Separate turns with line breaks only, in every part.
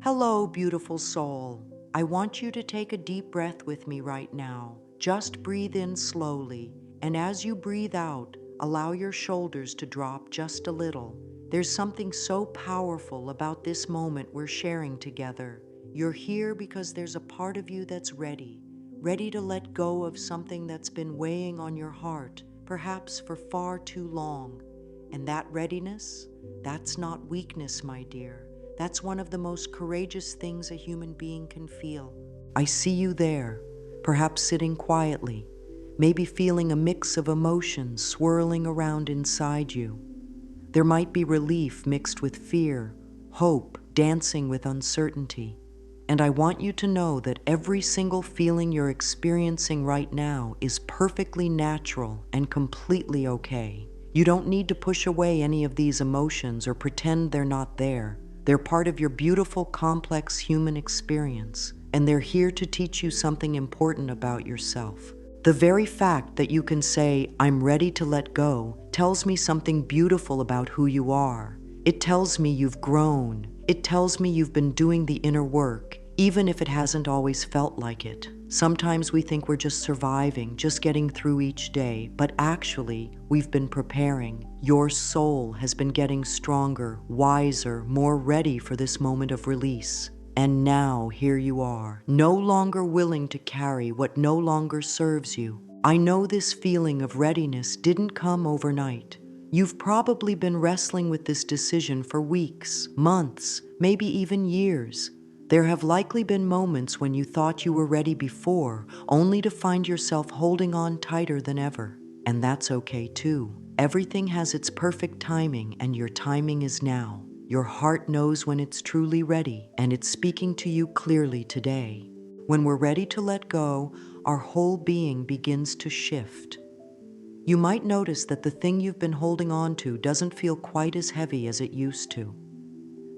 Hello, beautiful soul. I want you to take a deep breath with me right now. Just breathe in slowly, and as you breathe out, allow your shoulders to drop just a little. There's something so powerful about this moment we're sharing together. You're here because there's a part of you that's ready to let go of something that's been weighing on your heart, perhaps for far too long. And that readiness, that's not weakness, my dear. That's one of the most courageous things a human being can feel. I see you there, perhaps sitting quietly, maybe feeling a mix of emotions swirling around inside you. There might be relief mixed with fear, hope dancing with uncertainty. And I want you to know that every single feeling you're experiencing right now is perfectly natural and completely okay. You don't need to push away any of these emotions or pretend they're not there. They're part of your beautiful, complex human experience, and they're here to teach you something important about yourself. The very fact that you can say, "I'm ready to let go," tells me something beautiful about who you are. It tells me you've grown. It tells me you've been doing the inner work, even if it hasn't always felt like it. Sometimes we think we're just surviving, just getting through each day, but actually, we've been preparing. Your soul has been getting stronger, wiser, more ready for this moment of release. And now, here you are, no longer willing to carry what no longer serves you. I know this feeling of readiness didn't come overnight. You've probably been wrestling with this decision for weeks, months, maybe even years. There have likely been moments when you thought you were ready before, only to find yourself holding on tighter than ever. And that's okay too. Everything has its perfect timing, and your timing is now. Your heart knows when it's truly ready, and it's speaking to you clearly today. When we're ready to let go, our whole being begins to shift. You might notice that the thing you've been holding on to doesn't feel quite as heavy as it used to.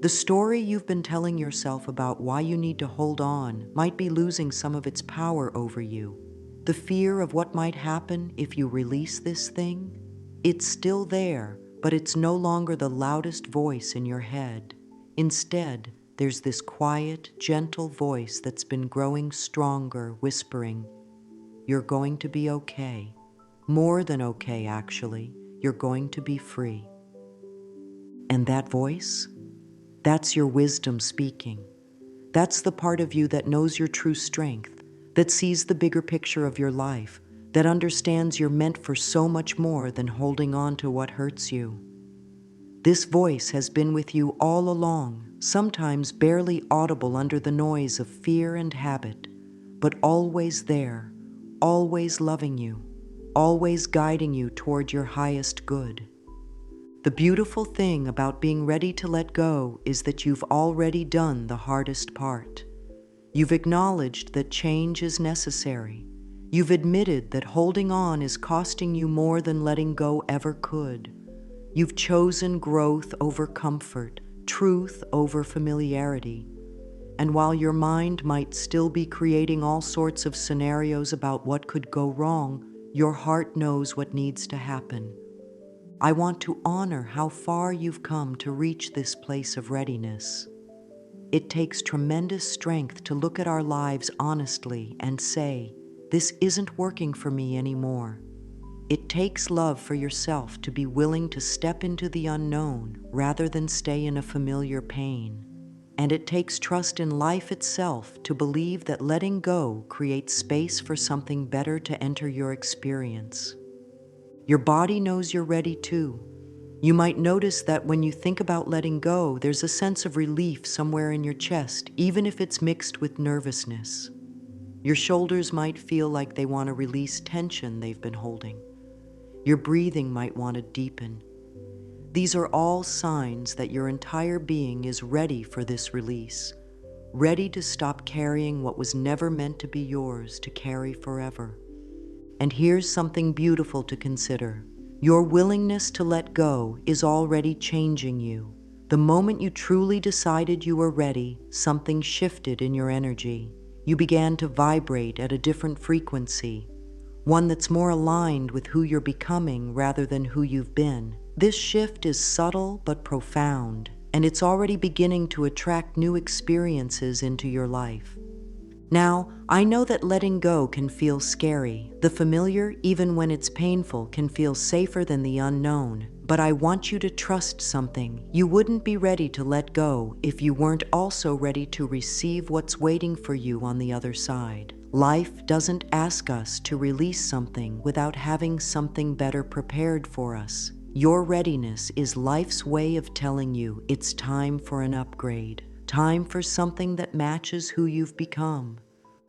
The story you've been telling yourself about why you need to hold on might be losing some of its power over you. The fear of what might happen if you release this thing, it's still there, but it's no longer the loudest voice in your head. Instead, there's this quiet, gentle voice that's been growing stronger, whispering, "You're going to be okay. More than okay, actually. You're going to be free." And that voice? That's your wisdom speaking. That's the part of you that knows your true strength, that sees the bigger picture of your life, that understands you're meant for so much more than holding on to what hurts you. This voice has been with you all along, sometimes barely audible under the noise of fear and habit, but always there, always loving you, always guiding you toward your highest good. The beautiful thing about being ready to let go is that you've already done the hardest part. You've acknowledged that change is necessary. You've admitted that holding on is costing you more than letting go ever could. You've chosen growth over comfort, truth over familiarity. And while your mind might still be creating all sorts of scenarios about what could go wrong, your heart knows what needs to happen. I want to honor how far you've come to reach this place of readiness. It takes tremendous strength to look at our lives honestly and say, "This isn't working for me anymore." It takes love for yourself to be willing to step into the unknown rather than stay in a familiar pain. And it takes trust in life itself to believe that letting go creates space for something better to enter your experience. Your body knows you're ready too. You might notice that when you think about letting go, there's a sense of relief somewhere in your chest, even if it's mixed with nervousness. Your shoulders might feel like they want to release tension they've been holding. Your breathing might want to deepen. These are all signs that your entire being is ready for this release, ready to stop carrying what was never meant to be yours to carry forever. And here's something beautiful to consider. Your willingness to let go is already changing you. The moment you truly decided you were ready, something shifted in your energy. You began to vibrate at a different frequency, one that's more aligned with who you're becoming rather than who you've been. This shift is subtle but profound. and it's already beginning to attract new experiences into your life. Now, I know that letting go can feel scary. The familiar, even when it's painful, can feel safer than the unknown. But I want you to trust something. You wouldn't be ready to let go if you weren't also ready to receive what's waiting for you on the other side. Life doesn't ask us to release something without having something better prepared for us. Your readiness is life's way of telling you it's time for an upgrade. Time for something that matches who you've become.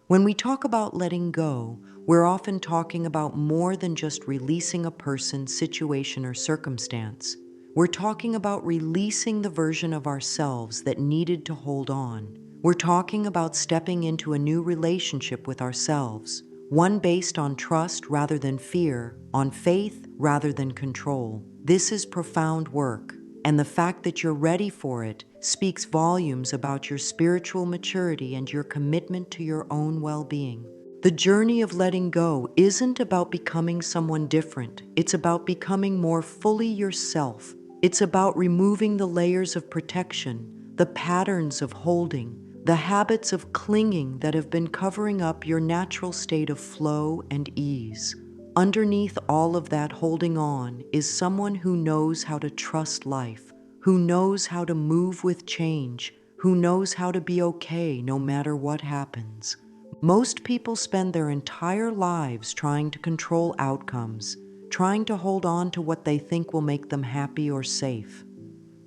When we talk about letting go, we're often talking about more than just releasing a person, situation, or circumstance. We're talking about releasing the version of ourselves that needed to hold on. We're talking about stepping into a new relationship with ourselves, one based on trust rather than fear, on faith rather than control. This is profound work, and the fact that you're ready for it speaks volumes about your spiritual maturity and your commitment to your own well-being. The journey of letting go isn't about becoming someone different. It's about becoming more fully yourself. It's about removing the layers of protection, the patterns of holding, the habits of clinging that have been covering up your natural state of flow and ease. Underneath all of that holding on is someone who knows how to trust life, who knows how to move with change, who knows how to be okay no matter what happens. Most people spend their entire lives trying to control outcomes, trying to hold on to what they think will make them happy or safe.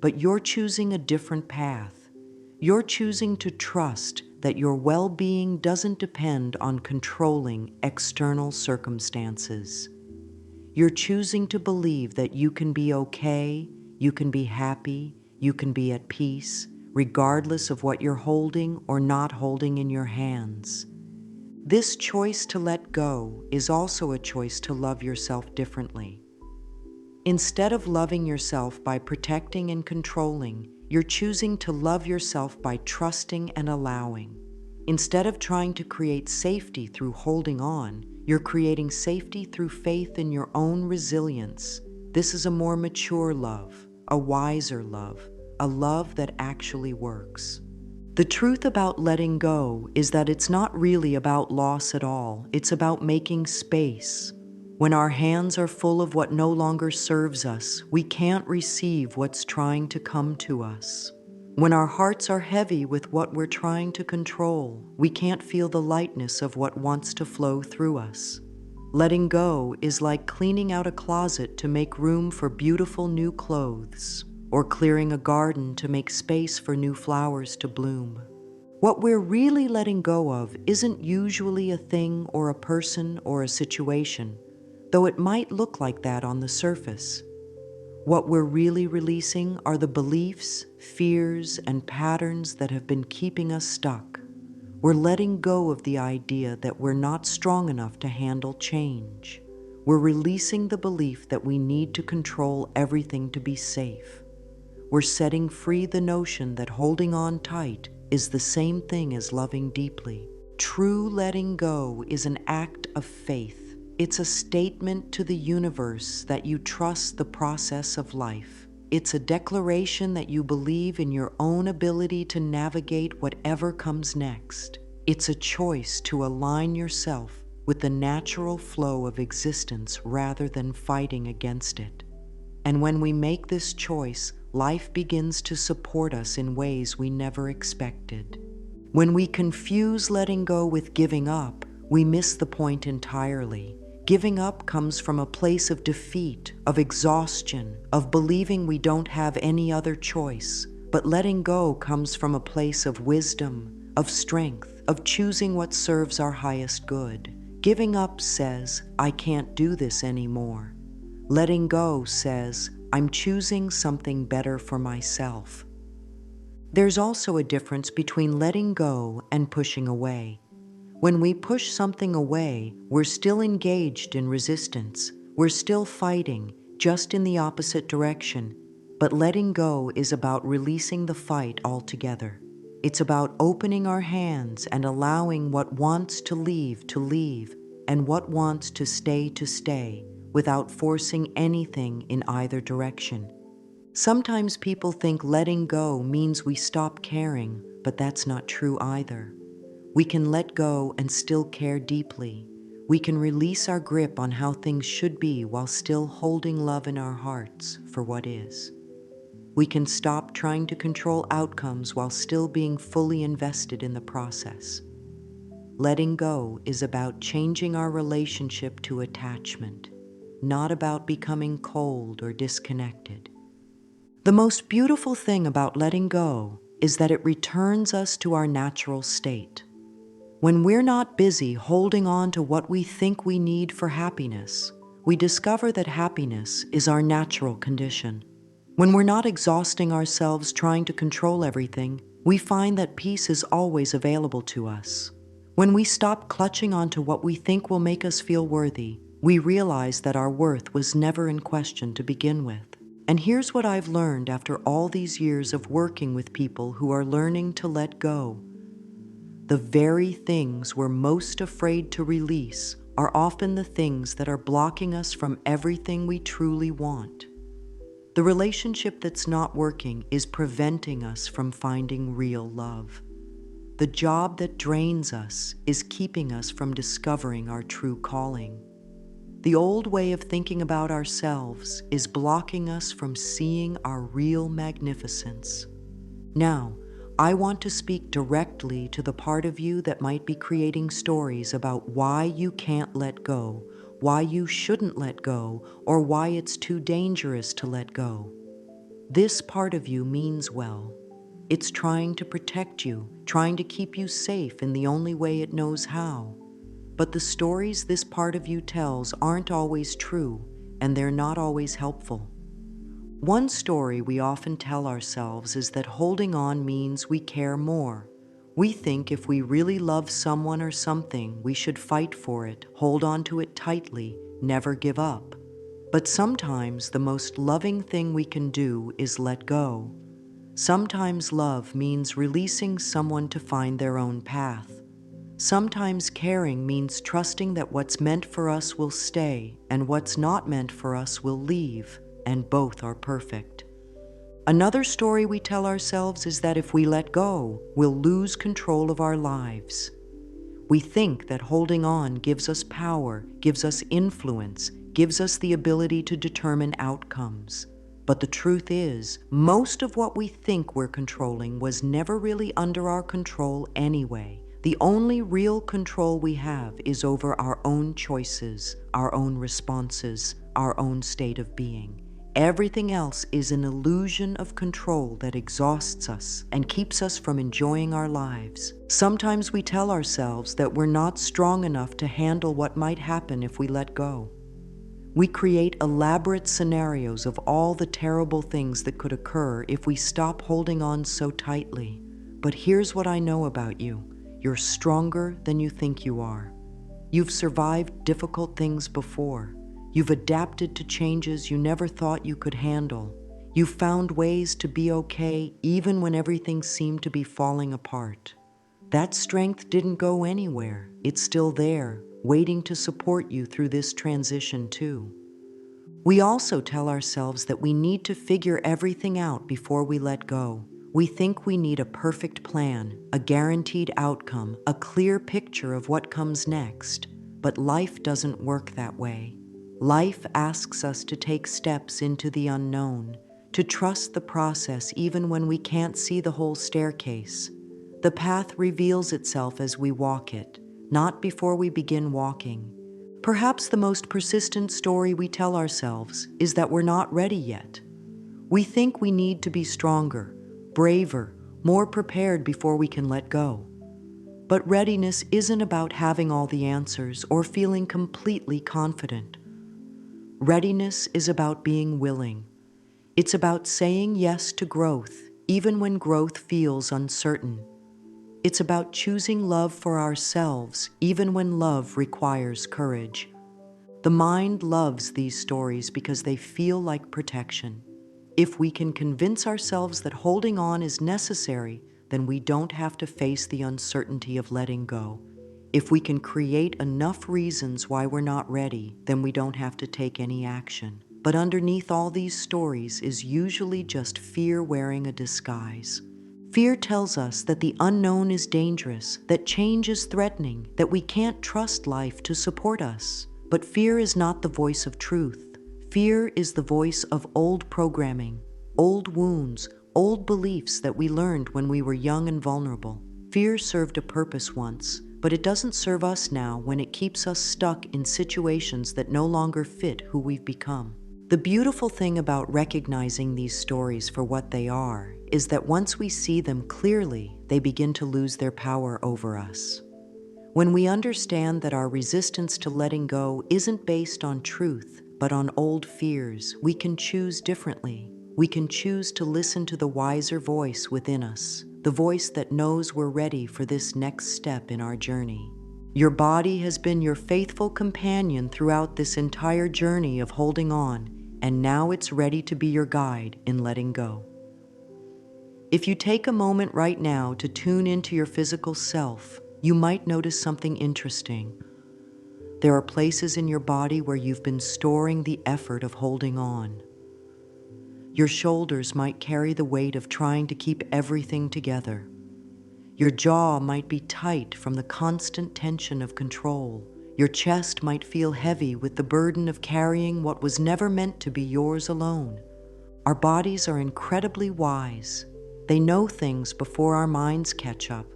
But you're choosing a different path. You're choosing to trust that your well-being doesn't depend on controlling external circumstances. You're choosing to believe that you can be okay, you can be happy, you can be at peace, regardless of what you're holding or not holding in your hands. This choice to let go is also a choice to love yourself differently. Instead of loving yourself by protecting and controlling, you're choosing to love yourself by trusting and allowing. Instead of trying to create safety through holding on, you're creating safety through faith in your own resilience. This is a more mature love, a wiser love, a love that actually works. The truth about letting go is that it's not really about loss at all. It's about making space. When our hands are full of what no longer serves us, we can't receive what's trying to come to us. When our hearts are heavy with what we're trying to control, we can't feel the lightness of what wants to flow through us. Letting go is like cleaning out a closet to make room for beautiful new clothes, or clearing a garden to make space for new flowers to bloom. What we're really letting go of isn't usually a thing or a person or a situation, though it might look like that on the surface. What we're really releasing are the beliefs, fears, and patterns that have been keeping us stuck. We're letting go of the idea that we're not strong enough to handle change. We're releasing the belief that we need to control everything to be safe. We're setting free the notion that holding on tight is the same thing as loving deeply. True letting go is an act of faith. It's a statement to the universe that you trust the process of life. It's a declaration that you believe in your own ability to navigate whatever comes next. It's a choice to align yourself with the natural flow of existence rather than fighting against it. And when we make this choice, life begins to support us in ways we never expected. When we confuse letting go with giving up, we miss the point entirely. Giving up comes from a place of defeat, of exhaustion, of believing we don't have any other choice. But letting go comes from a place of wisdom, of strength, of choosing what serves our highest good. Giving up says, I can't do this anymore. Letting go says, I'm choosing something better for myself. There's also a difference between letting go and pushing away. When we push something away, we're still engaged in resistance. We're still fighting, just in the opposite direction. But letting go is about releasing the fight altogether. It's about opening our hands and allowing what wants to leave, and what wants to stay, without forcing anything in either direction. Sometimes people think letting go means we stop caring, but that's not true either. We can let go and still care deeply. We can release our grip on how things should be while still holding love in our hearts for what is. We can stop trying to control outcomes while still being fully invested in the process. Letting go is about changing our relationship to attachment, not about becoming cold or disconnected. The most beautiful thing about letting go is that it returns us to our natural state. When we're not busy holding on to what we think we need for happiness, we discover that happiness is our natural condition. When we're not exhausting ourselves trying to control everything, we find that peace is always available to us. When we stop clutching onto what we think will make us feel worthy, we realize that our worth was never in question to begin with. And here's what I've learned after all these years of working with people who are learning to let go. The very things we're most afraid to release are often the things that are blocking us from everything we truly want. The relationship that's not working is preventing us from finding real love. The job that drains us is keeping us from discovering our true calling. The old way of thinking about ourselves is blocking us from seeing our real magnificence. Now, I want to speak directly to the part of you that might be creating stories about why you can't let go, why you shouldn't let go, or why it's too dangerous to let go. This part of you means well. It's trying to protect you, trying to keep you safe in the only way it knows how. But the stories this part of you tells aren't always true, and they're not always helpful. One story we often tell ourselves is that holding on means we care more. We think if we really love someone or something, we should fight for it, hold on to it tightly, never give up. But sometimes the most loving thing we can do is let go. Sometimes love means releasing someone to find their own path. Sometimes caring means trusting that what's meant for us will stay and what's not meant for us will leave, and both are perfect. Another story we tell ourselves is that if we let go, we'll lose control of our lives. We think that holding on gives us power, gives us influence, gives us the ability to determine outcomes. But the truth is, most of what we think we're controlling was never really under our control anyway. The only real control we have is over our own choices, our own responses, our own state of being. Everything else is an illusion of control that exhausts us and keeps us from enjoying our lives. Sometimes we tell ourselves that we're not strong enough to handle what might happen if we let go. We create elaborate scenarios of all the terrible things that could occur if we stop holding on so tightly. But here's what I know about you. You're stronger than you think you are. You've survived difficult things before. You've adapted to changes you never thought you could handle. You've found ways to be okay even when everything seemed to be falling apart. That strength didn't go anywhere. It's still there, waiting to support you through this transition too. We also tell ourselves that we need to figure everything out before we let go. We think we need a perfect plan, a guaranteed outcome, a clear picture of what comes next. But life doesn't work that way. Life asks us to take steps into the unknown, to trust the process even when we can't see the whole staircase. The path reveals itself as we walk it, not before we begin walking. Perhaps the most persistent story we tell ourselves is that we're not ready yet. We think we need to be stronger, braver, more prepared before we can let go. But readiness isn't about having all the answers or feeling completely confident. Readiness is about being willing. It's about saying yes to growth, even when growth feels uncertain. It's about choosing love for ourselves, even when love requires courage. The mind loves these stories because they feel like protection. If we can convince ourselves that holding on is necessary, then we don't have to face the uncertainty of letting go. If we can create enough reasons why we're not ready, then we don't have to take any action. But underneath all these stories is usually just fear wearing a disguise. Fear tells us that the unknown is dangerous, that change is threatening, that we can't trust life to support us. But fear is not the voice of truth. Fear is the voice of old programming, old wounds, old beliefs that we learned when we were young and vulnerable. Fear served a purpose once, but it doesn't serve us now when it keeps us stuck in situations that no longer fit who we've become. The beautiful thing about recognizing these stories for what they are is that once we see them clearly, they begin to lose their power over us. When we understand that our resistance to letting go isn't based on truth, but on old fears, we can choose differently. We can choose to listen to the wiser voice within us, the voice that knows we're ready for this next step in our journey. Your body has been your faithful companion throughout this entire journey of holding on, and now it's ready to be your guide in letting go. If you take a moment right now to tune into your physical self, you might notice something interesting. There are places in your body where you've been storing the effort of holding on. Your shoulders might carry the weight of trying to keep everything together. Your jaw might be tight from the constant tension of control. Your chest might feel heavy with the burden of carrying what was never meant to be yours alone. Our bodies are incredibly wise. They know things before our minds catch up.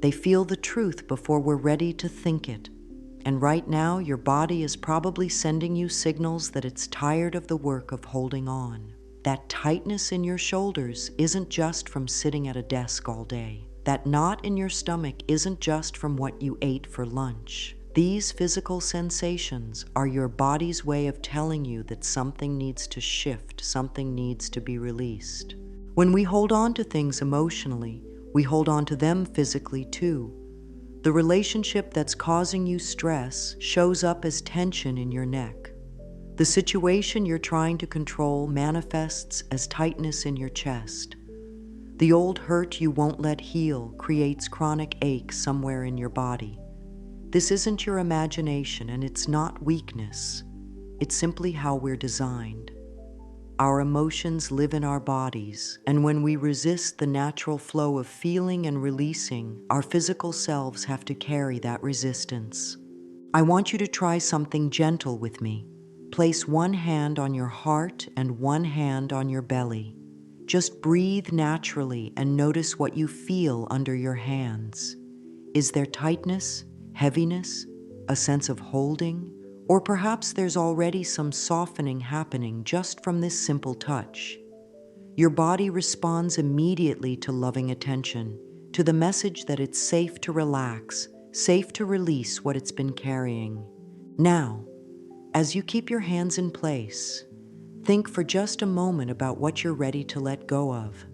They feel the truth before we're ready to think it. And right now, your body is probably sending you signals that it's tired of the work of holding on. That tightness in your shoulders isn't just from sitting at a desk all day. That knot in your stomach isn't just from what you ate for lunch. These physical sensations are your body's way of telling you that something needs to shift, something needs to be released. When we hold on to things emotionally, we hold on to them physically too. The relationship that's causing you stress shows up as tension in your neck. The situation you're trying to control manifests as tightness in your chest. The old hurt you won't let heal creates chronic ache somewhere in your body. This isn't your imagination, and it's not weakness. It's simply how we're designed. Our emotions live in our bodies, and when we resist the natural flow of feeling and releasing, our physical selves have to carry that resistance. I want you to try something gentle with me. Place one hand on your heart and one hand on your belly. Just breathe naturally and notice what you feel under your hands. Is there tightness, heaviness, a sense of holding? Or perhaps there's already some softening happening just from this simple touch. Your body responds immediately to loving attention, to the message that it's safe to relax, safe to release what it's been carrying. Now, as you keep your hands in place, think for just a moment about what you're ready to let go of.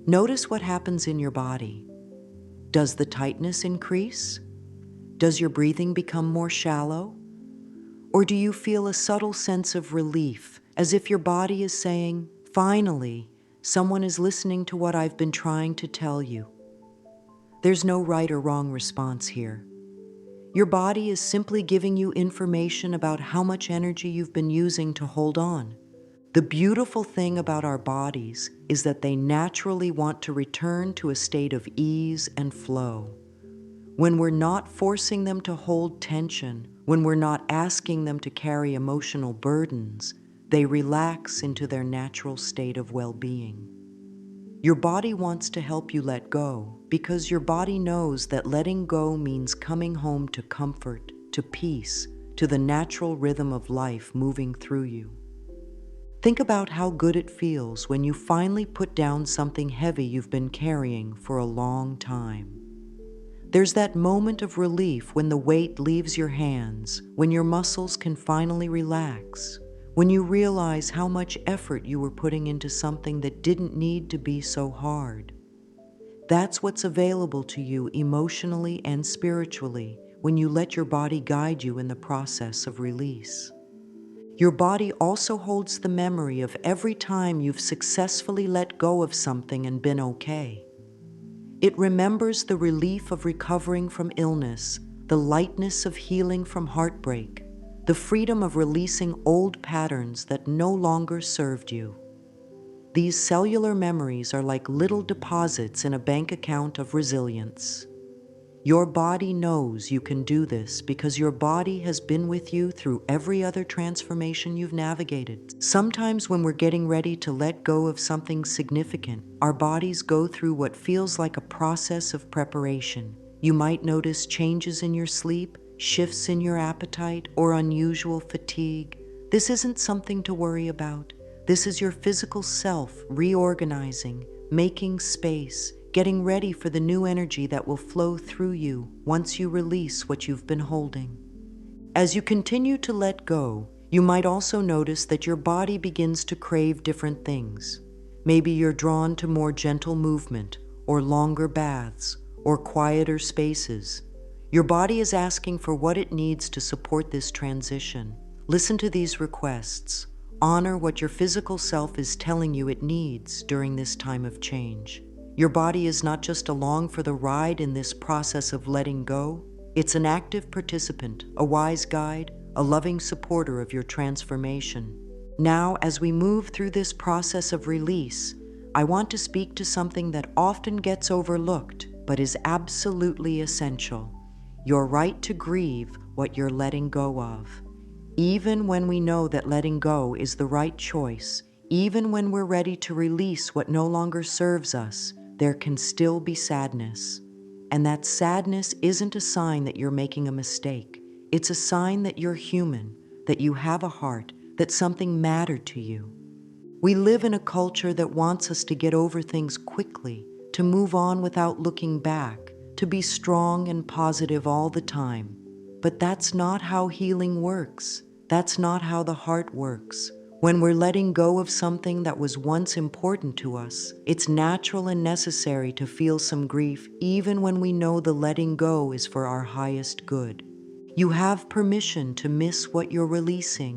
Notice what happens in your body. Does the tightness increase? Does your breathing become more shallow? Or do you feel a subtle sense of relief, as if your body is saying, "Finally, someone is listening to what I've been trying to tell you"? There's no right or wrong response here. Your body is simply giving you information about how much energy you've been using to hold on. The beautiful thing about our bodies is that they naturally want to return to a state of ease and flow. When we're not forcing them to hold tension, when we're not asking them to carry emotional burdens, they relax into their natural state of well-being. Your body wants to help you let go because your body knows that letting go means coming home to comfort, to peace, to the natural rhythm of life moving through you. Think about how good it feels when you finally put down something heavy you've been carrying for a long time. There's that moment of relief when the weight leaves your hands, when your muscles can finally relax, when you realize how much effort you were putting into something that didn't need to be so hard. That's what's available to you emotionally and spiritually when you let your body guide you in the process of release. Your body also holds the memory of every time you've successfully let go of something and been okay. It remembers the relief of recovering from illness, the lightness of healing from heartbreak, the freedom of releasing old patterns that no longer served you. These cellular memories are like little deposits in a bank account of resilience. Your body knows you can do this because your body has been with you through every other transformation you've navigated. Sometimes when we're getting ready to let go of something significant, our bodies go through what feels like a process of preparation. You might notice changes in your sleep, shifts in your appetite, or unusual fatigue. This isn't something to worry about. This is your physical self reorganizing, making space, getting ready for the new energy that will flow through you once you release what you've been holding. As you continue to let go, you might also notice that your body begins to crave different things. Maybe you're drawn to more gentle movement, or longer baths, or quieter spaces. Your body is asking for what it needs to support this transition. Listen to these requests. Honor what your physical self is telling you it needs during this time of change. Your body is not just along for the ride in this process of letting go. It's an active participant, a wise guide, a loving supporter of your transformation. Now, as we move through this process of release, I want to speak to something that often gets overlooked, but is absolutely essential: your right to grieve what you're letting go of. Even when we know that letting go is the right choice, even when we're ready to release what no longer serves us, there can still be sadness. And that sadness isn't a sign that you're making a mistake. It's a sign that you're human, that you have a heart, that something mattered to you. We live in a culture that wants us to get over things quickly, to move on without looking back, to be strong and positive all the time. But that's not how healing works. That's not how the heart works. When we're letting go of something that was once important to us, it's natural and necessary to feel some grief, even when we know the letting go is for our highest good. You have permission to miss what you're releasing.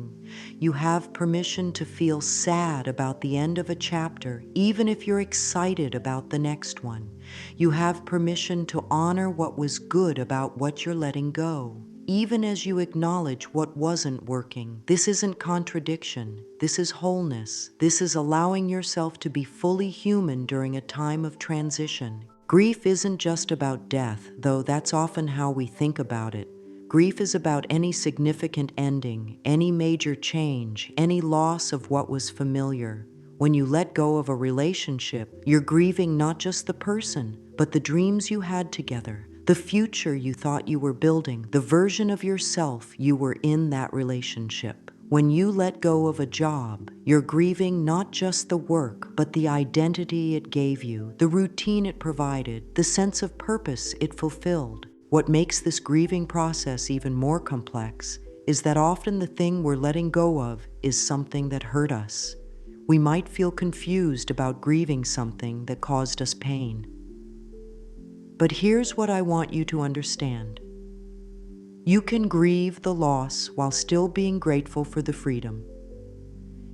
You have permission to feel sad about the end of a chapter, even if you're excited about the next one. You have permission to honor what was good about what you're letting go, even as you acknowledge what wasn't working. This isn't contradiction. This is wholeness. This is allowing yourself to be fully human during a time of transition. Grief isn't just about death, though that's often how we think about it. Grief is about any significant ending, any major change, any loss of what was familiar. When you let go of a relationship, you're grieving not just the person, but the dreams you had together, the future you thought you were building, the version of yourself you were in that relationship. When you let go of a job, you're grieving not just the work, but the identity it gave you, the routine it provided, the sense of purpose it fulfilled. What makes this grieving process even more complex is that often the thing we're letting go of is something that hurt us. We might feel confused about grieving something that caused us pain. But here's what I want you to understand. You can grieve the loss while still being grateful for the freedom.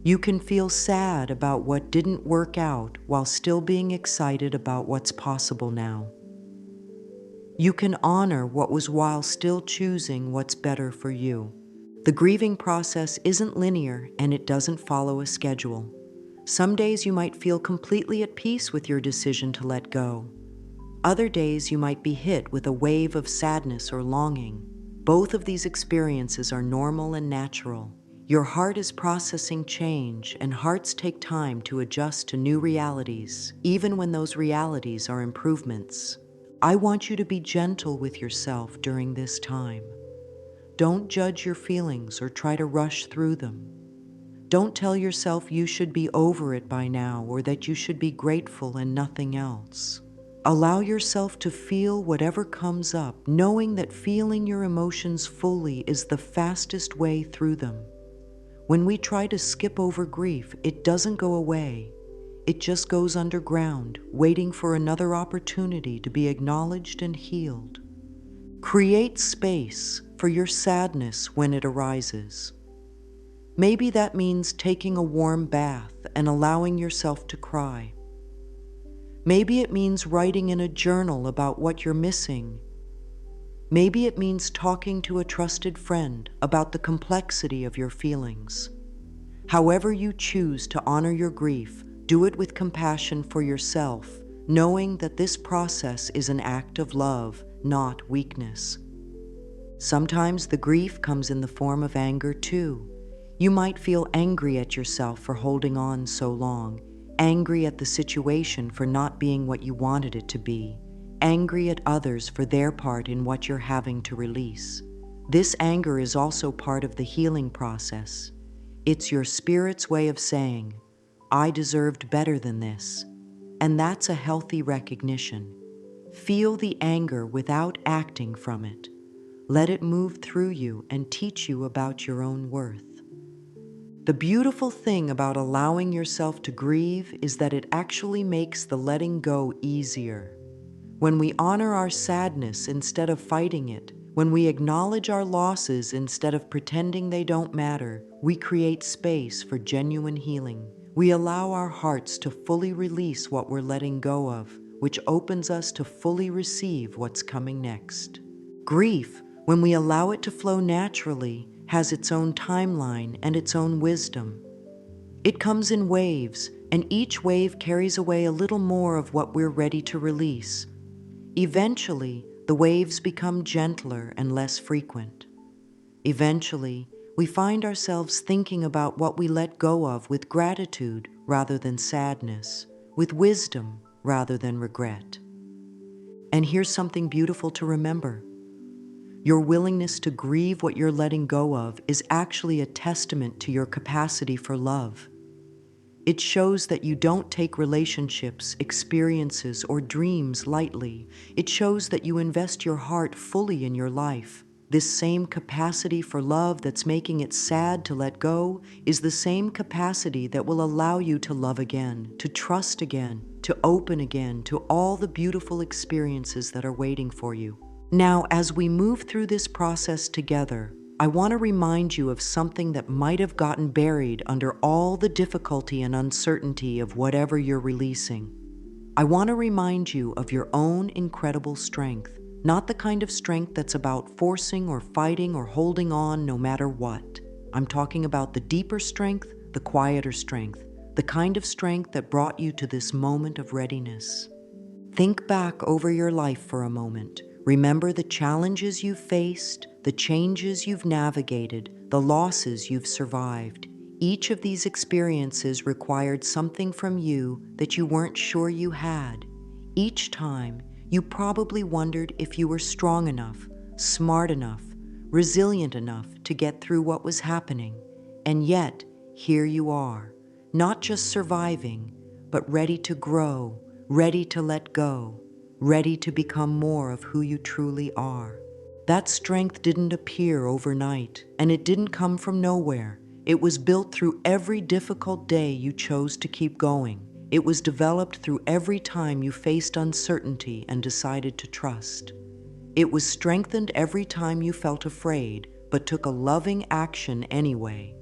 You can feel sad about what didn't work out while still being excited about what's possible now. You can honor what was while still choosing what's better for you. The grieving process isn't linear and it doesn't follow a schedule. Some days you might feel completely at peace with your decision to let go. Other days you might be hit with a wave of sadness or longing. Both of these experiences are normal and natural. Your heart is processing change, and hearts take time to adjust to new realities, even when those realities are improvements. I want you to be gentle with yourself during this time. Don't judge your feelings or try to rush through them. Don't tell yourself you should be over it by now or that you should be grateful and nothing else. Allow yourself to feel whatever comes up, knowing that feeling your emotions fully is the fastest way through them. When we try to skip over grief, it doesn't go away. It just goes underground, waiting for another opportunity to be acknowledged and healed. Create space for your sadness when it arises. Maybe that means taking a warm bath and allowing yourself to cry. Maybe it means writing in a journal about what you're missing. Maybe it means talking to a trusted friend about the complexity of your feelings. However you choose to honor your grief, do it with compassion for yourself, knowing that this process is an act of love, not weakness. Sometimes the grief comes in the form of anger too. You might feel angry at yourself for holding on so long, angry at the situation for not being what you wanted it to be, angry at others for their part in what you're having to release. This anger is also part of the healing process. It's your spirit's way of saying, I deserved better than this. And that's a healthy recognition. Feel the anger without acting from it. Let it move through you and teach you about your own worth. The beautiful thing about allowing yourself to grieve is that it actually makes the letting go easier. When we honor our sadness instead of fighting it, when we acknowledge our losses instead of pretending they don't matter, we create space for genuine healing. We allow our hearts to fully release what we're letting go of, which opens us to fully receive what's coming next. Grief, when we allow it to flow naturally, has its own timeline and its own wisdom. It comes in waves, and each wave carries away a little more of what we're ready to release. Eventually, the waves become gentler and less frequent. Eventually, we find ourselves thinking about what we let go of with gratitude rather than sadness, with wisdom rather than regret. And here's something beautiful to remember. Your willingness to grieve what you're letting go of is actually a testament to your capacity for love. It shows that you don't take relationships, experiences, or dreams lightly. It shows that you invest your heart fully in your life. This same capacity for love that's making it sad to let go is the same capacity that will allow you to love again, to trust again, to open again to all the beautiful experiences that are waiting for you. Now, as we move through this process together, I want to remind you of something that might have gotten buried under all the difficulty and uncertainty of whatever you're releasing. I want to remind you of your own incredible strength, not the kind of strength that's about forcing or fighting or holding on no matter what. I'm talking about the deeper strength, the quieter strength, the kind of strength that brought you to this moment of readiness. Think back over your life for a moment. Remember the challenges you've faced, the changes you've navigated, the losses you've survived. Each of these experiences required something from you that you weren't sure you had. Each time, you probably wondered if you were strong enough, smart enough, resilient enough to get through what was happening. And yet, here you are, not just surviving, but ready to grow, ready to let go, ready to become more of who you truly are. That strength didn't appear overnight, and it didn't come from nowhere. It was built through every difficult day you chose to keep going. It was developed through every time you faced uncertainty and decided to trust. It was strengthened every time you felt afraid, but took a loving action anyway.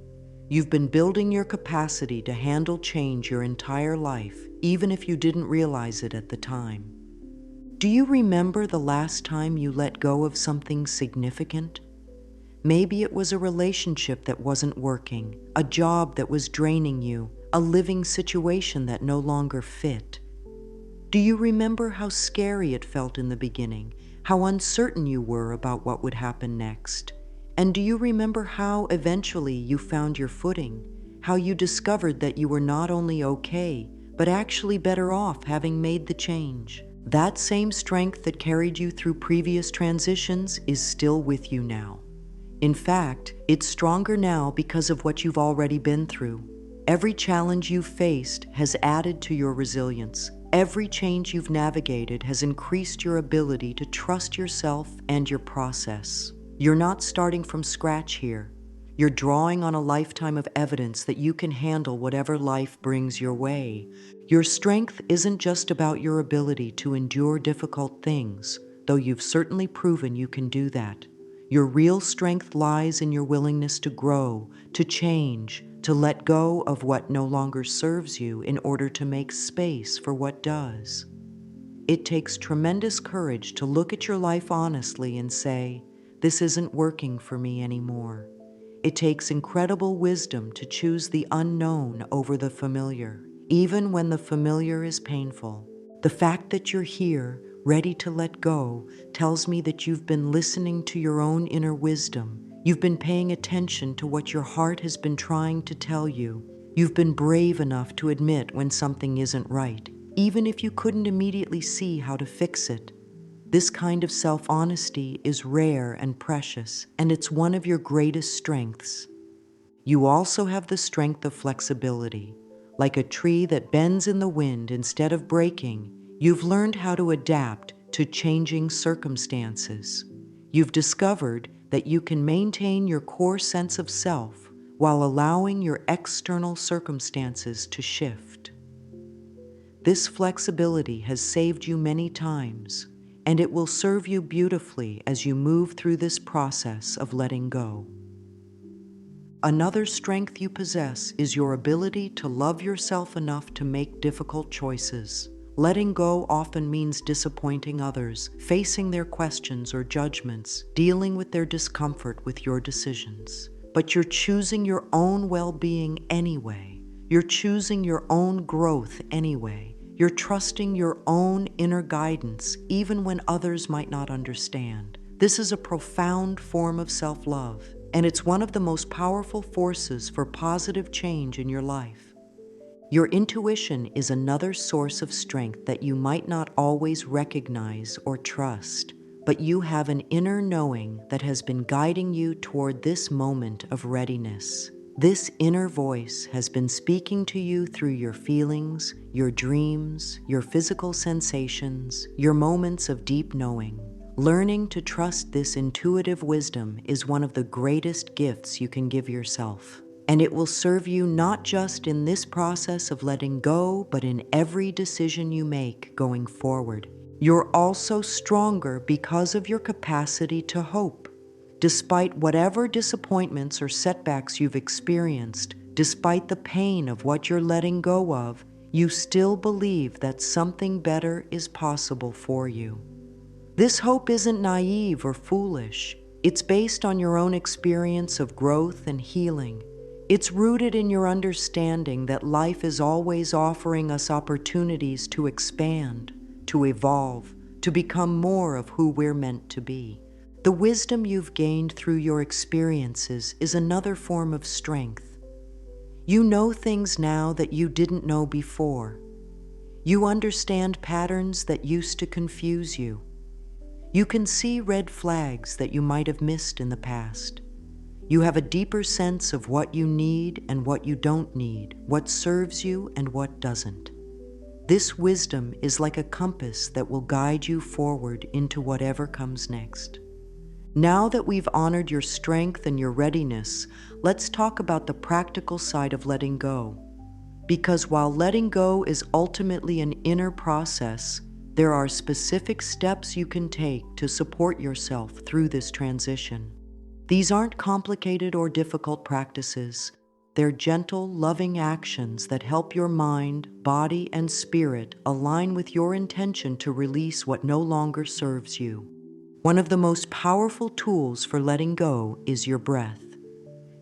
You've been building your capacity to handle change your entire life, even if you didn't realize it at the time. Do you remember the last time you let go of something significant? Maybe it was a relationship that wasn't working, a job that was draining you, a living situation that no longer fit. Do you remember how scary it felt in the beginning, how uncertain you were about what would happen next? And do you remember how eventually you found your footing, how you discovered that you were not only okay, but actually better off having made the change? That same strength that carried you through previous transitions is still with you now. In fact, it's stronger now because of what you've already been through. Every challenge you've faced has added to your resilience. Every change you've navigated has increased your ability to trust yourself and your process. You're not starting from scratch here. You're drawing on a lifetime of evidence that you can handle whatever life brings your way. Your strength isn't just about your ability to endure difficult things, though you've certainly proven you can do that. Your real strength lies in your willingness to grow, to change, to let go of what no longer serves you in order to make space for what does. It takes tremendous courage to look at your life honestly and say, "This isn't working for me anymore." It takes incredible wisdom to choose the unknown over the familiar, even when the familiar is painful. The fact that you're here, ready to let go, tells me that you've been listening to your own inner wisdom. You've been paying attention to what your heart has been trying to tell you. You've been brave enough to admit when something isn't right, even if you couldn't immediately see how to fix it. This kind of self-honesty is rare and precious, and it's one of your greatest strengths. You also have the strength of flexibility. Like a tree that bends in the wind instead of breaking, you've learned how to adapt to changing circumstances. You've discovered that you can maintain your core sense of self while allowing your external circumstances to shift. This flexibility has saved you many times, and it will serve you beautifully as you move through this process of letting go. Another strength you possess is your ability to love yourself enough to make difficult choices. Letting go often means disappointing others, facing their questions or judgments, dealing with their discomfort with your decisions. But you're choosing your own well-being anyway. You're choosing your own growth anyway. You're trusting your own inner guidance, even when others might not understand. This is a profound form of self-love, and it's one of the most powerful forces for positive change in your life. Your intuition is another source of strength that you might not always recognize or trust, but you have an inner knowing that has been guiding you toward this moment of readiness. This inner voice has been speaking to you through your feelings, your dreams, your physical sensations, your moments of deep knowing. Learning to trust this intuitive wisdom is one of the greatest gifts you can give yourself. And it will serve you not just in this process of letting go, but in every decision you make going forward. You're also stronger because of your capacity to hope. Despite whatever disappointments or setbacks you've experienced, despite the pain of what you're letting go of, you still believe that something better is possible for you. This hope isn't naive or foolish. It's based on your own experience of growth and healing. It's rooted in your understanding that life is always offering us opportunities to expand, to evolve, to become more of who we're meant to be. The wisdom you've gained through your experiences is another form of strength. You know things now that you didn't know before. You understand patterns that used to confuse you. You can see red flags that you might have missed in the past. You have a deeper sense of what you need and what you don't need, what serves you and what doesn't. This wisdom is like a compass that will guide you forward into whatever comes next. Now that we've honored your strength and your readiness, let's talk about the practical side of letting go. Because while letting go is ultimately an inner process, there are specific steps you can take to support yourself through this transition. These aren't complicated or difficult practices. They're gentle, loving actions that help your mind, body, and spirit align with your intention to release what no longer serves you. One of the most powerful tools for letting go is your breath.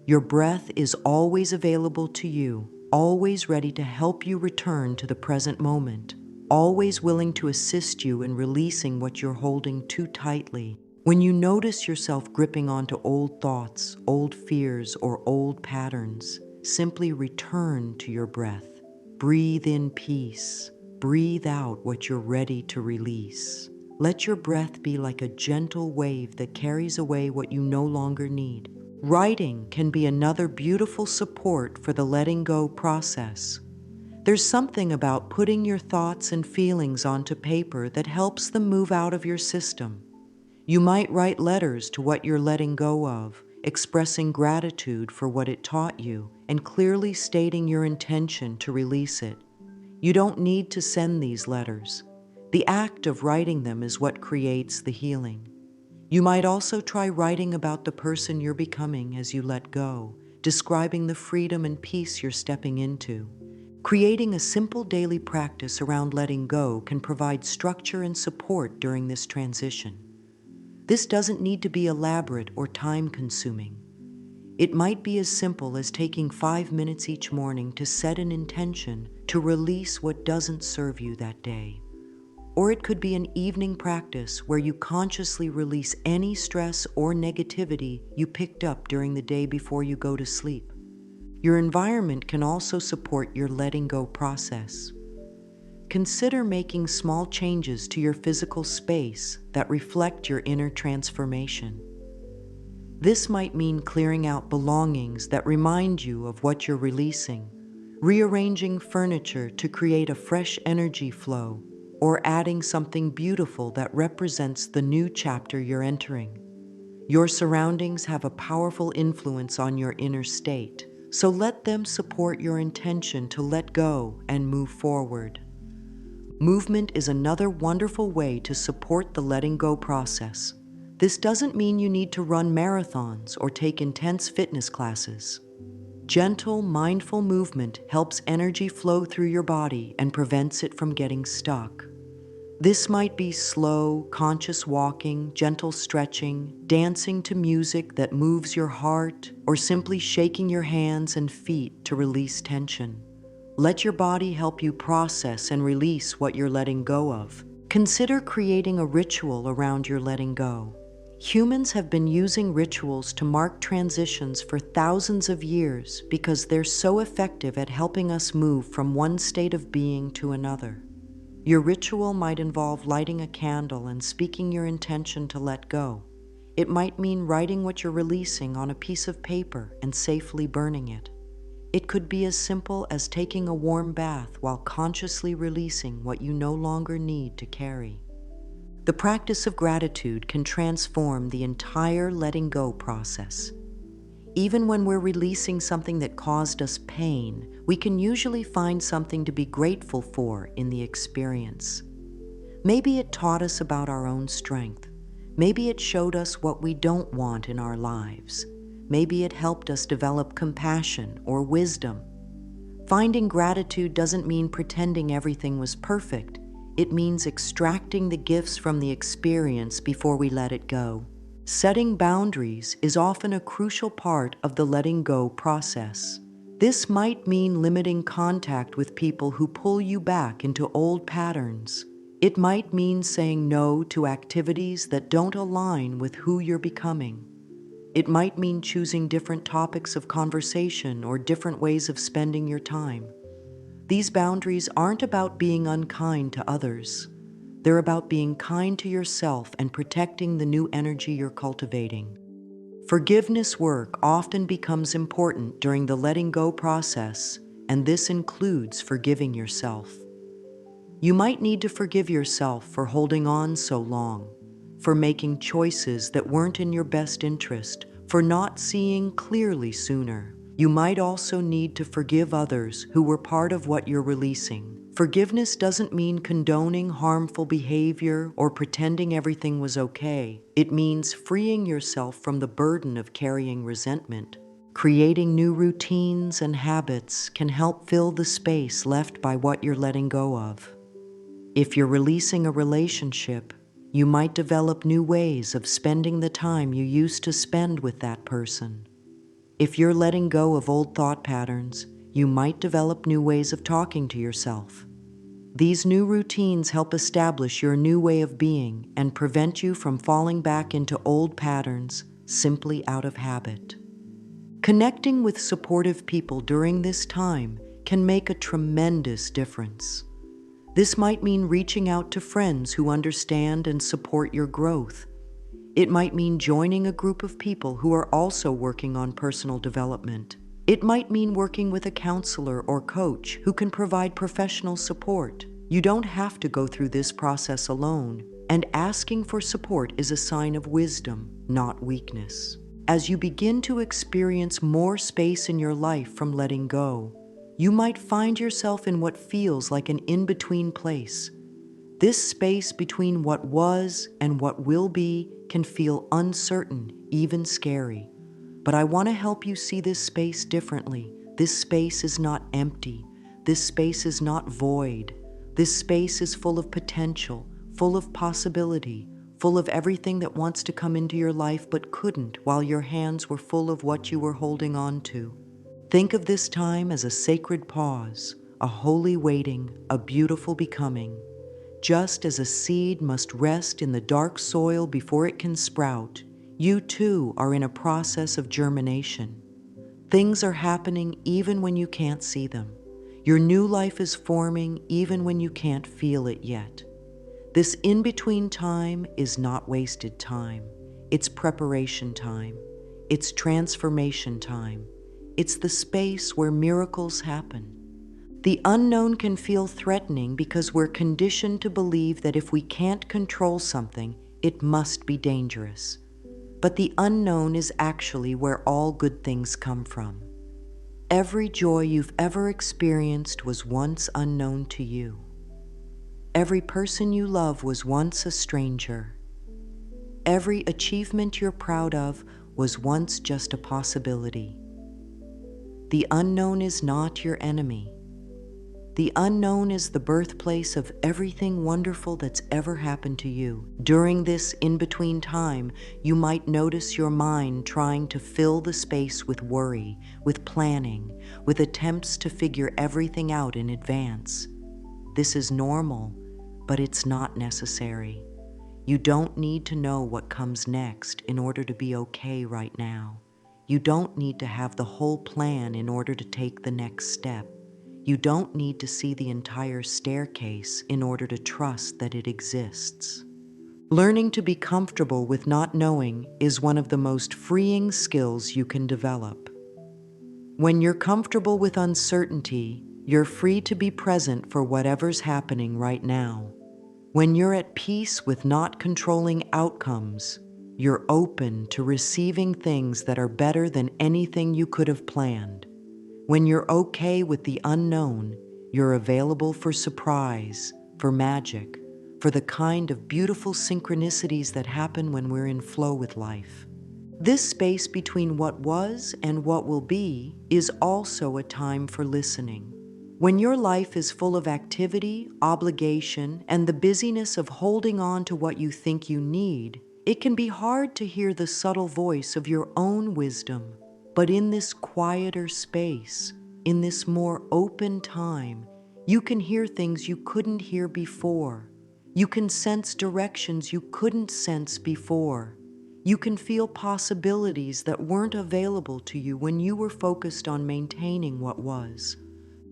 Your breath is always available to you, always ready to help you return to the present moment, always willing to assist you in releasing what you're holding too tightly. When you notice yourself gripping onto old thoughts, old fears, or old patterns, simply return to your breath. Breathe in peace. Breathe out what you're ready to release. Let your breath be like a gentle wave that carries away what you no longer need. Writing can be another beautiful support for the letting go process. There's something about putting your thoughts and feelings onto paper that helps them move out of your system. You might write letters to what you're letting go of, expressing gratitude for what it taught you, and clearly stating your intention to release it. You don't need to send these letters. The act of writing them is what creates the healing. You might also try writing about the person you're becoming as you let go, describing the freedom and peace you're stepping into. Creating a simple daily practice around letting go can provide structure and support during this transition. This doesn't need to be elaborate or time-consuming. It might be as simple as taking 5 minutes each morning to set an intention to release what doesn't serve you that day. Or it could be an evening practice where you consciously release any stress or negativity you picked up during the day before you go to sleep. Your environment can also support your letting go process. Consider making small changes to your physical space that reflect your inner transformation. This might mean clearing out belongings that remind you of what you're releasing, rearranging furniture to create a fresh energy flow, or adding something beautiful that represents the new chapter you're entering. Your surroundings have a powerful influence on your inner state, so let them support your intention to let go and move forward. Movement is another wonderful way to support the letting go process. This doesn't mean you need to run marathons or take intense fitness classes. Gentle, mindful movement helps energy flow through your body and prevents it from getting stuck. This might be slow, conscious walking, gentle stretching, dancing to music that moves your heart, or simply shaking your hands and feet to release tension. Let your body help you process and release what you're letting go of. Consider creating a ritual around your letting go. Humans have been using rituals to mark transitions for thousands of years because they're so effective at helping us move from one state of being to another. Your ritual might involve lighting a candle and speaking your intention to let go. It might mean writing what you're releasing on a piece of paper and safely burning it. It could be as simple as taking a warm bath while consciously releasing what you no longer need to carry. The practice of gratitude can transform the entire letting go process. Even when we're releasing something that caused us pain, we can usually find something to be grateful for in the experience. Maybe it taught us about our own strength. Maybe it showed us what we don't want in our lives. Maybe it helped us develop compassion or wisdom. Finding gratitude doesn't mean pretending everything was perfect. It means extracting the gifts from the experience before we let it go. Setting boundaries is often a crucial part of the letting go process. This might mean limiting contact with people who pull you back into old patterns. It might mean saying no to activities that don't align with who you're becoming. It might mean choosing different topics of conversation or different ways of spending your time. These boundaries aren't about being unkind to others. They're about being kind to yourself and protecting the new energy you're cultivating. Forgiveness work often becomes important during the letting go process, and this includes forgiving yourself. You might need to forgive yourself for holding on so long, for making choices that weren't in your best interest, for not seeing clearly sooner. You might also need to forgive others who were part of what you're releasing. Forgiveness doesn't mean condoning harmful behavior or pretending everything was okay. It means freeing yourself from the burden of carrying resentment. Creating new routines and habits can help fill the space left by what you're letting go of. If you're releasing a relationship, you might develop new ways of spending the time you used to spend with that person. If you're letting go of old thought patterns, you might develop new ways of talking to yourself. These new routines help establish your new way of being and prevent you from falling back into old patterns simply out of habit. Connecting with supportive people during this time can make a tremendous difference. This might mean reaching out to friends who understand and support your growth. It might mean joining a group of people who are also working on personal development. It might mean working with a counselor or coach who can provide professional support. You don't have to go through this process alone, and asking for support is a sign of wisdom, not weakness. As you begin to experience more space in your life from letting go, you might find yourself in what feels like an in-between place. This space between what was and what will be can feel uncertain, even scary. But I want to help you see this space differently. This space is not empty. This space is not void. This space is full of potential, full of possibility, full of everything that wants to come into your life but couldn't while your hands were full of what you were holding on to. Think of this time as a sacred pause, a holy waiting, a beautiful becoming. Just as a seed must rest in the dark soil before it can sprout, you too are in a process of germination. Things are happening even when you can't see them. Your new life is forming even when you can't feel it yet. This in-between time is not wasted time. It's preparation time. It's transformation time. It's the space where miracles happen. The unknown can feel threatening because we're conditioned to believe that if we can't control something, it must be dangerous. But the unknown is actually where all good things come from. Every joy you've ever experienced was once unknown to you. Every person you love was once a stranger. Every achievement you're proud of was once just a possibility. The unknown is not your enemy. The unknown is the birthplace of everything wonderful that's ever happened to you. During this in-between time, you might notice your mind trying to fill the space with worry, with planning, with attempts to figure everything out in advance. This is normal, but it's not necessary. You don't need to know what comes next in order to be okay right now. You don't need to have the whole plan in order to take the next step. You don't need to see the entire staircase in order to trust that it exists. Learning to be comfortable with not knowing is one of the most freeing skills you can develop. When you're comfortable with uncertainty, you're free to be present for whatever's happening right now. When you're at peace with not controlling outcomes, you're open to receiving things that are better than anything you could have planned. When you're okay with the unknown, you're available for surprise, for magic, for the kind of beautiful synchronicities that happen when we're in flow with life. This space between what was and what will be is also a time for listening. When your life is full of activity, obligation, and the busyness of holding on to what you think you need, it can be hard to hear the subtle voice of your own wisdom. But in this quieter space, in this more open time, you can hear things you couldn't hear before. You can sense directions you couldn't sense before. You can feel possibilities that weren't available to you when you were focused on maintaining what was.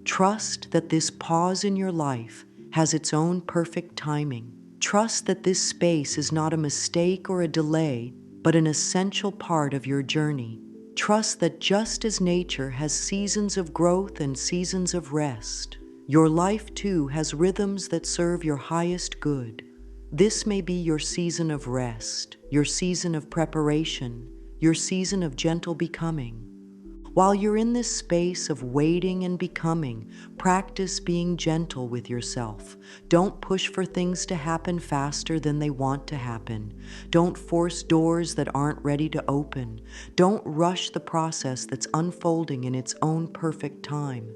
Trust that this pause in your life has its own perfect timing. Trust that this space is not a mistake or a delay, but an essential part of your journey. Trust that just as nature has seasons of growth and seasons of rest, your life too has rhythms that serve your highest good. This may be your season of rest, your season of preparation, your season of gentle becoming. While you're in this space of waiting and becoming, practice being gentle with yourself. Don't push for things to happen faster than they want to happen. Don't force doors that aren't ready to open. Don't rush the process that's unfolding in its own perfect time.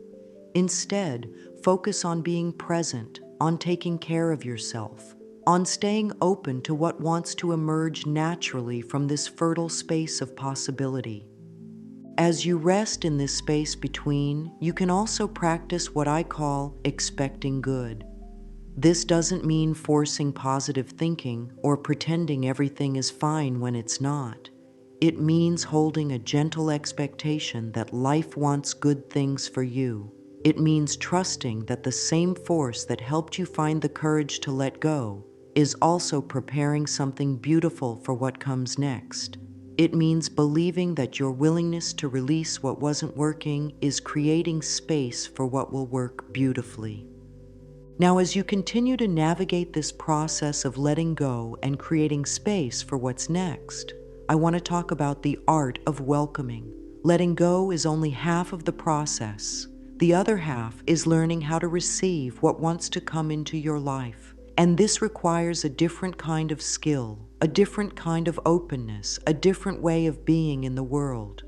Instead, focus on being present, on taking care of yourself, on staying open to what wants to emerge naturally from this fertile space of possibility. As you rest in this space between, you can also practice what I call expecting good. This doesn't mean forcing positive thinking or pretending everything is fine when it's not. It means holding a gentle expectation that life wants good things for you. It means trusting that the same force that helped you find the courage to let go is also preparing something beautiful for what comes next. It means believing that your willingness to release what wasn't working is creating space for what will work beautifully. Now, as you continue to navigate this process of letting go and creating space for what's next, I want to talk about the art of welcoming. Letting go is only half of the process. The other half is learning how to receive what wants to come into your life. And this requires a different kind of skill, a different kind of openness, a different way of being in the world.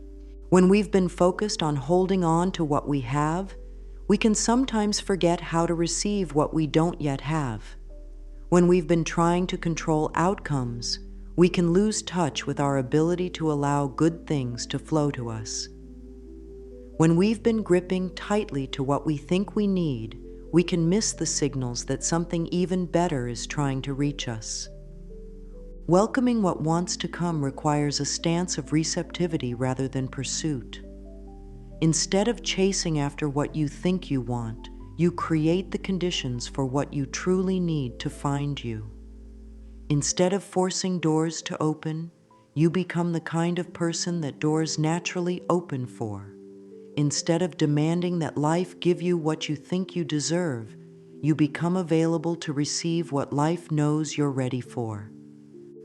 When we've been focused on holding on to what we have, We can sometimes forget how to receive what we don't yet have. When we've been trying to control outcomes, we can lose touch with our ability to allow good things to flow to us. When we've been gripping tightly to what we think we need, we can miss the signals that something even better is trying to reach us. Welcoming what wants to come requires a stance of receptivity rather than pursuit. Instead of chasing after what you think you want, you create the conditions for what you truly need to find you. Instead of forcing doors to open, you become the kind of person that doors naturally open for. Instead of demanding that life give you what you think you deserve, you become available to receive what life knows you're ready for.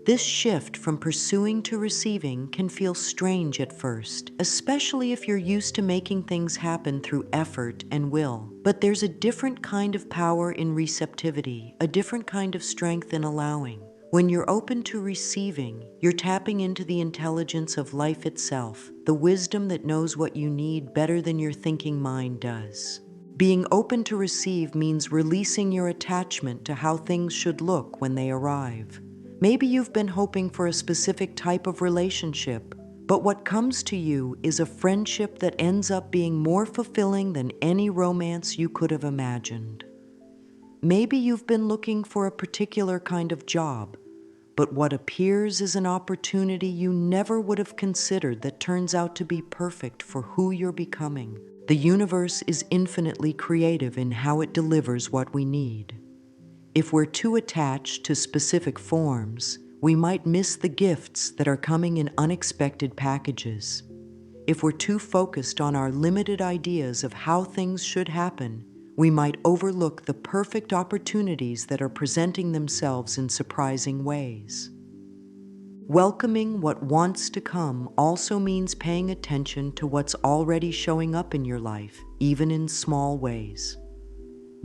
This shift from pursuing to receiving can feel strange at first, especially if you're used to making things happen through effort and will. But there's a different kind of power in receptivity, a different kind of strength in allowing. When you're open to receiving, you're tapping into the intelligence of life itself, the wisdom that knows what you need better than your thinking mind does. Being open to receive means releasing your attachment to how things should look when they arrive. Maybe you've been hoping for a specific type of relationship, but what comes to you is a friendship that ends up being more fulfilling than any romance you could have imagined. Maybe you've been looking for a particular kind of job, but what appears is an opportunity you never would have considered that turns out to be perfect for who you're becoming. The universe is infinitely creative in how it delivers what we need. If we're too attached to specific forms, we might miss the gifts that are coming in unexpected packages. If we're too focused on our limited ideas of how things should happen, we might overlook the perfect opportunities that are presenting themselves in surprising ways. Welcoming what wants to come also means paying attention to what's already showing up in your life, even in small ways.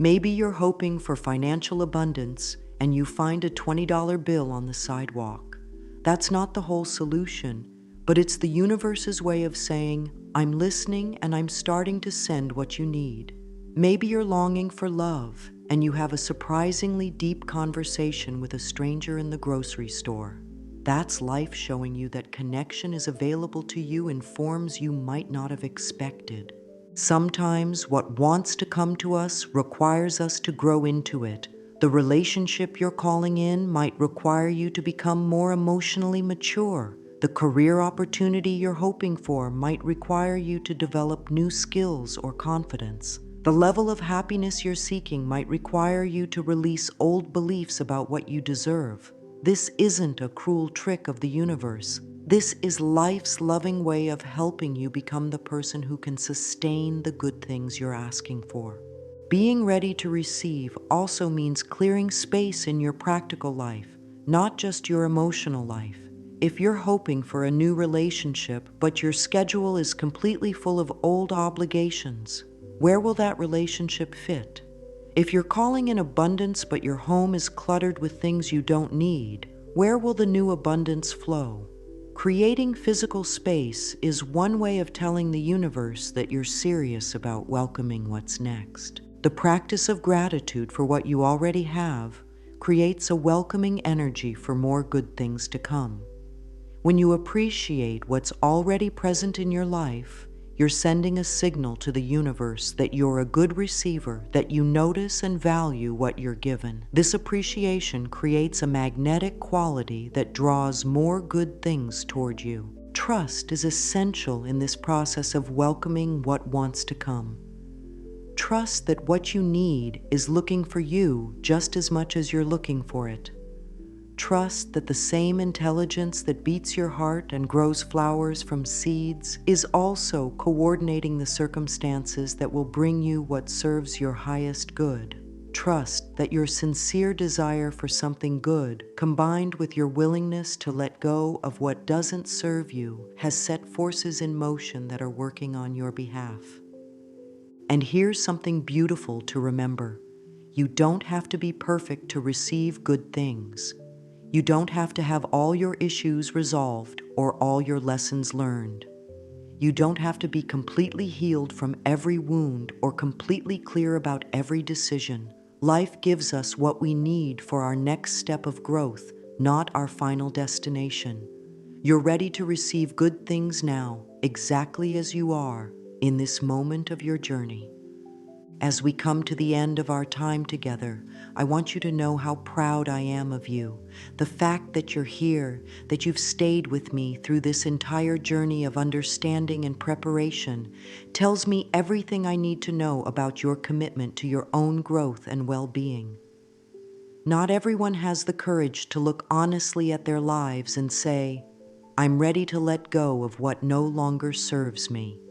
Maybe you're hoping for financial abundance and you find a $20 bill on the sidewalk. That's not the whole solution, but it's the universe's way of saying, I'm listening and I'm starting to send what you need. Maybe you're longing for love and you have a surprisingly deep conversation with a stranger in the grocery store. That's life showing you that connection is available to you in forms you might not have expected. Sometimes what wants to come to us requires us to grow into it. The relationship you're calling in might require you to become more emotionally mature. The career opportunity you're hoping for might require you to develop new skills or confidence. The level of happiness you're seeking might require you to release old beliefs about what you deserve. This isn't a cruel trick of the universe. This is life's loving way of helping you become the person who can sustain the good things you're asking for. Being ready to receive also means clearing space in your practical life, not just your emotional life. If you're hoping for a new relationship, but your schedule is completely full of old obligations, where will that relationship fit? If you're calling in abundance, but your home is cluttered with things you don't need, where will the new abundance flow? Creating physical space is one way of telling the universe that you're serious about welcoming what's next. The practice of gratitude for what you already have creates a welcoming energy for more good things to come. When you appreciate what's already present in your life, you're sending a signal to the universe that you're a good receiver, that you notice and value what you're given. This appreciation creates a magnetic quality that draws more good things toward you. Trust is essential in this process of welcoming what wants to come. Trust that what you need is looking for you just as much as you're looking for it. Trust that the same intelligence that beats your heart and grows flowers from seeds is also coordinating the circumstances that will bring you what serves your highest good. Trust that your sincere desire for something good, combined with your willingness to let go of what doesn't serve you, has set forces in motion that are working on your behalf. And here's something beautiful to remember. You don't have to be perfect to receive good things. You don't have to have all your issues resolved or all your lessons learned. You don't have to be completely healed from every wound or completely clear about every decision. Life gives us what we need for our next step of growth, not our final destination. You're ready to receive good things now, exactly as you are, in this moment of your journey. As we come to the end of our time together, I want you to know how proud I am of you. The fact that you're here, that you've stayed with me through this entire journey of understanding and preparation, tells me everything I need to know about your commitment to your own growth and well-being. Not everyone has the courage to look honestly at their lives and say, "I'm ready to let go of what no longer serves me."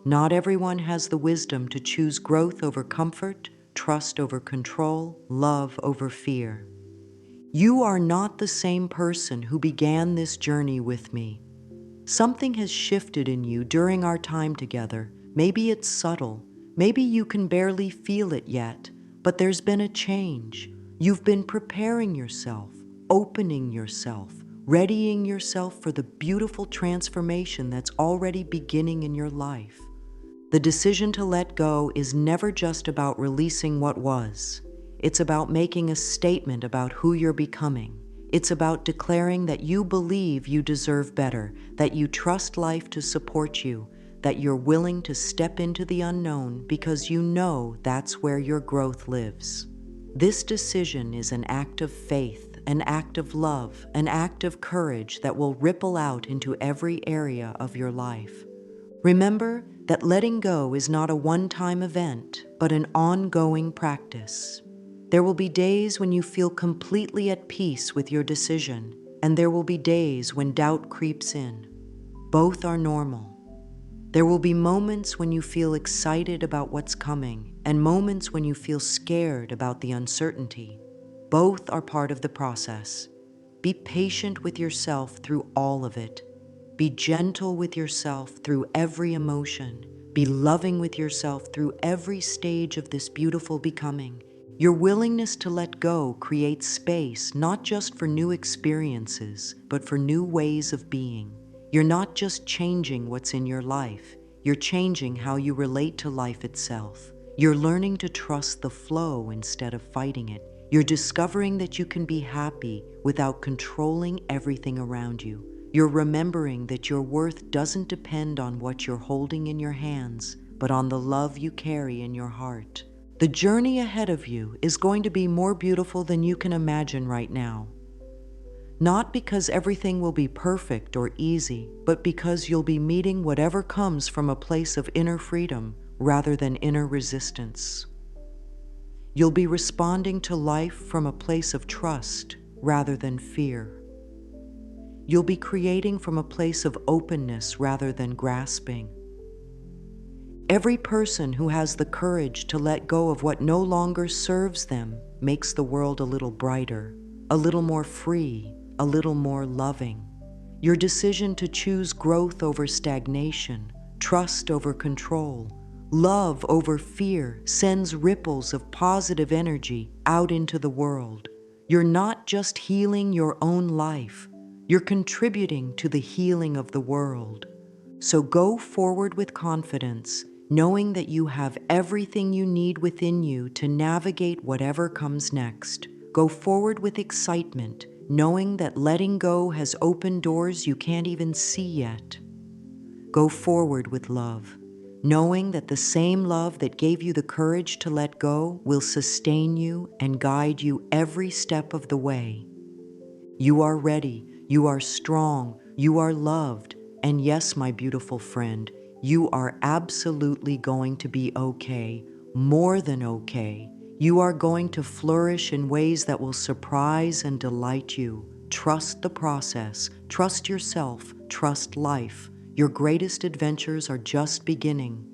Not everyone has the wisdom to choose growth over comfort, trust over control, love over fear. You are not the same person who began this journey with me. Something has shifted in you during our time together. Maybe it's subtle. Maybe you can barely feel it yet, but there's been a change. You've been preparing yourself, opening yourself, readying yourself for the beautiful transformation that's already beginning in your life. The decision to let go is never just about releasing what was. It's about making a statement about who you're becoming. It's about declaring that you believe you deserve better, that you trust life to support you, that you're willing to step into the unknown because you know that's where your growth lives. This decision is an act of faith, an act of love, an act of courage that will ripple out into every area of your life. Remember that letting go is not a one-time event, but an ongoing practice. There will be days when you feel completely at peace with your decision, and there will be days when doubt creeps in. Both are normal. There will be moments when you feel excited about what's coming, and moments when you feel scared about the uncertainty. Both are part of the process. Be patient with yourself through all of it. Be gentle with yourself through every emotion. Be loving with yourself through every stage of this beautiful becoming. Your willingness to let go creates space not just for new experiences, but for new ways of being. You're not just changing what's in your life, you're changing how you relate to life itself. You're learning to trust the flow instead of fighting it. You're discovering that you can be happy without controlling everything around you. You're remembering that your worth doesn't depend on what you're holding in your hands, but on the love you carry in your heart. The journey ahead of you is going to be more beautiful than you can imagine right now. Not because everything will be perfect or easy, but because you'll be meeting whatever comes from a place of inner freedom rather than inner resistance. You'll be responding to life from a place of trust rather than fear. You'll be creating from a place of openness rather than grasping. Every person who has the courage to let go of what no longer serves them makes the world a little brighter, a little more free, a little more loving. Your decision to choose growth over stagnation, trust over control, love over fear sends ripples of positive energy out into the world. You're not just healing your own life, you're contributing to the healing of the world. So go forward with confidence, knowing that you have everything you need within you to navigate whatever comes next. Go forward with excitement, knowing that letting go has opened doors you can't even see yet. Go forward with love, knowing that the same love that gave you the courage to let go will sustain you and guide you every step of the way. You are ready, you are strong, you are loved, and yes, my beautiful friend, you are absolutely going to be okay, more than okay. You are going to flourish in ways that will surprise and delight you. Trust the process, trust yourself, trust life. Your greatest adventures are just beginning.